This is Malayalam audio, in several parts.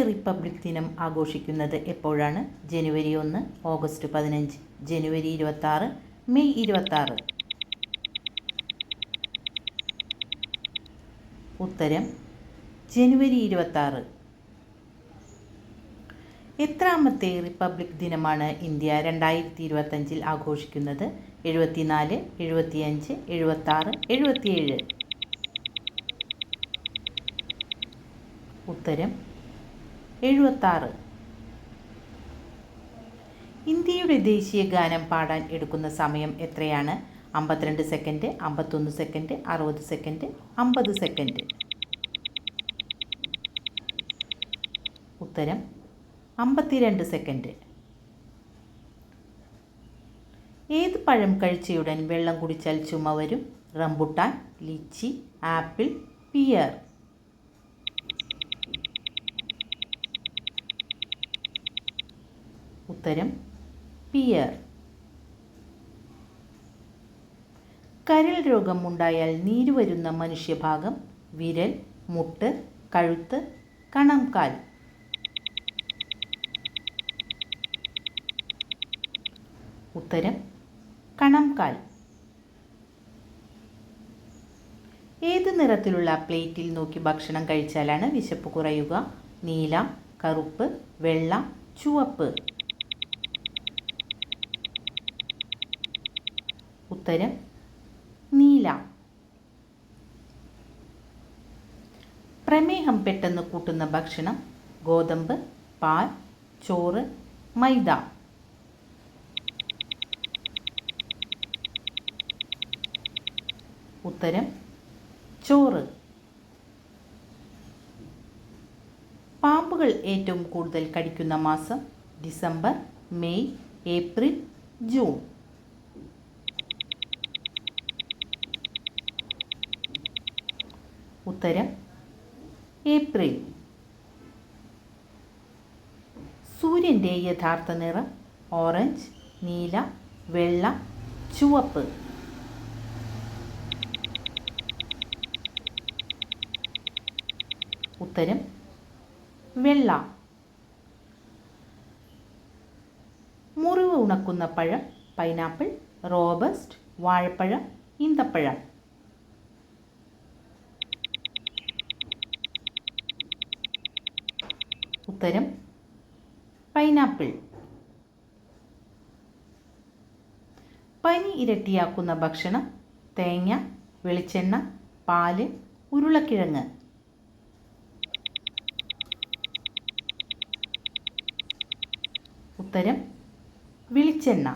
റിപ്പബ്ലിക് ദിനം ആഘോഷിക്കുന്നത് എപ്പോഴാണ്? ജനുവരി 1, ഓഗസ്റ്റ് 15, ജനുവരി 26, മെയ് 26. ഉത്തരം ജനുവരി 26. എത്രാമത്തെ റിപ്പബ്ലിക് ദിനമാണ് ഇന്ത്യ 2025 ആഘോഷിക്കുന്നത്? 74, 75, 76, 77. ഉത്തരം 76. ഇന്ത്യയുടെ ദേശീയ ഗാനം പാടാൻ എടുക്കുന്ന സമയം എത്രയാണ്? 52 സെക്കൻഡ്, 51 സെക്കൻഡ്, 60 സെക്കൻഡ്, 50 സെക്കൻഡ്. ഉത്തരം 52 സെക്കൻഡ്. ഏത് പഴം കഴിച്ചയുടൻ വെള്ളം കുടിച്ചാൽ ചുമ വരും? Rambutan, lychee, apple, pear. ഉത്തരം പിയർ. കരൾ രോഗം ഉണ്ടായാൽ നീര് വരുന്ന മനുഷ്യഭാഗം? വിരൽ, മുട്ട്, കഴുത്ത്, കണംകാൽ. ഉത്തരം കണംകാൽ. ഏത് നിറത്തിലുള്ള പ്ലേറ്റിൽ നോക്കി ഭക്ഷണം കഴിച്ചാലാണ് വിശപ്പ് കുറയുക? നീല, കറുപ്പ്, വെള്ള, ചുവപ്പ്. ഉത്തരം നീല. പ്രമേഹം പെട്ടെന്ന് കൂട്ടുന്ന ഭക്ഷണം? ഗോതമ്പ്, പാൽ, ചോറ്, മൈദ. ഉത്തരം ചോറ്. പാമ്പുകൾ ഏറ്റവും കൂടുതൽ കടിക്കുന്ന മാസം? December, May, April, June. ഉത്തരം ഏപ്രിൽ. സൂര്യൻ്റെ യഥാർത്ഥ നിറം? ഓറഞ്ച്, നീല, വെള്ള, ചുവപ്പ്. ഉത്തരം വെള്ള. മുറിവ് ഉണക്കുന്ന പഴം? പൈനാപ്പിൾ, റോബസ്റ്റ്, വാഴപ്പഴം, ഈന്തപ്പഴം. ഉത്തരം പൈനാപ്പിൾ. പനി ഇരട്ടിയാക്കുന്ന ഭക്ഷണം? തേങ്ങ, വെളിച്ചെണ്ണ, പാല്, ഉരുളക്കിഴങ്ങ്. ഉത്തരം വെളിച്ചെണ്ണ.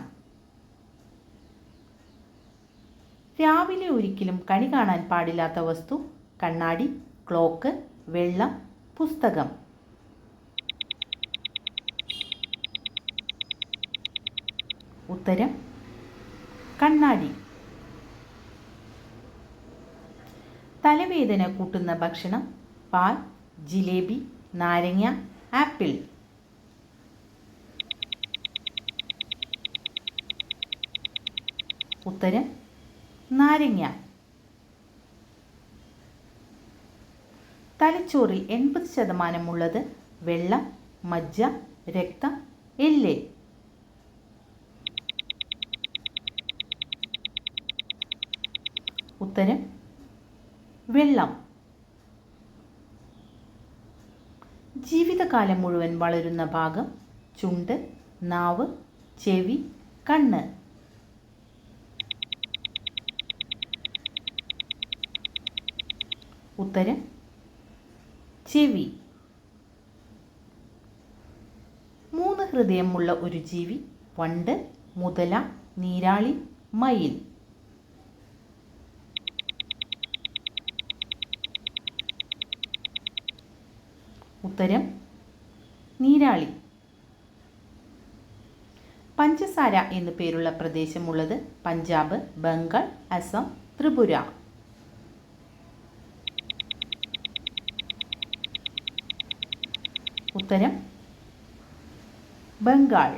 രാവിലെ ഒരിക്കലും കണി കാണാൻ പാടില്ലാത്ത വസ്തു? കണ്ണാടി, ക്ലോക്ക്, വെള്ളം, പുസ്തകം. ഉത്തരം കണ്ണാടി. തലവേദന കൂട്ടുന്ന ഭക്ഷണം? പാൽ, ജിലേബി, നാരങ്ങ, ആപ്പിൾ. ഉത്തരം നാരങ്ങ. തലച്ചോറിൽ 80% ഉള്ളത്? വെള്ളം, മജ്ജ, രക്തം, എല്ല്. ഉത്തരം വെള്ളം. ജീവിതകാലം മുഴുവൻ വളരുന്ന ഭാഗം? ചുണ്ട്, നാവ്, ചെവി, കണ്ണ്. ഉത്തരം ചെവി. 3 ഹൃദയമുള്ള ഒരു ജീവി? വണ്ട്, മുതല, നീരാളി, മയിൽ. ഉത്തരം നീരാളി. പഞ്ചസാര എന്നു പേരുള്ള പ്രദേശമുള്ളത്? പഞ്ചാബ്, ബംഗാൾ, അസം, ത്രിപുര. ഉത്തരം ബംഗാൾ.